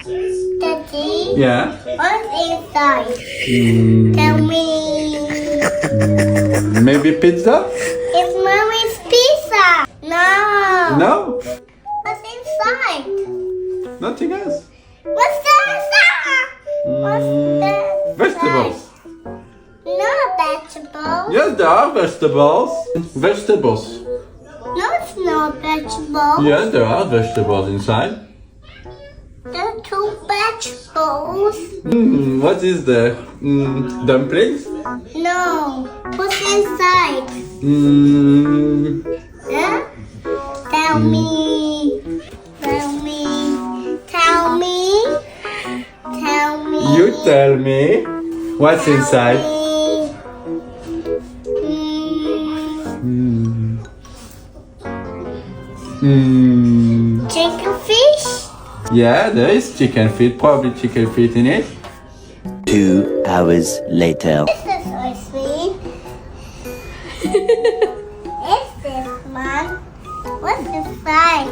Daddy, Yeah. what's inside? Tell me. Maybe pizza? It's mommy's pizza. No. No. What's inside? Nothing else. What's that? What's that? Vegetables. No vegetables. Yes, there are vegetables. Vegetables. No, it's not vegetables. Yes, there are vegetables inside. There are two vegetables. What is there? Dumplings? No. What's inside? Huh? Tell me. Tell me. Tell me. Tell me. You tell me. What's inside? Chicken fish? Yeah, there is chicken feet. Probably chicken feet in it. 2 hours later. This is so sweet. Is this, Mom? What's inside?